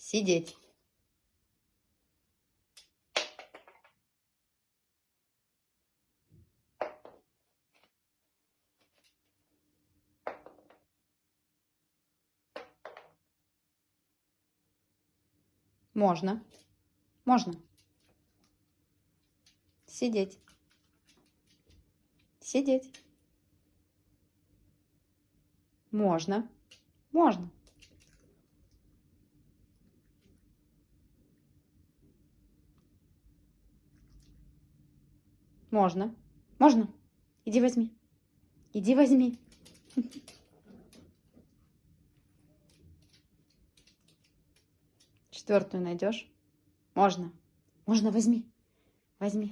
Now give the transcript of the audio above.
Сидеть. Можно. Можно. Сидеть. Сидеть. Можно. Можно. Можно. Можно. Иди возьми. Иди возьми. Четвертую найдешь? Можно. Можно, возьми. Возьми.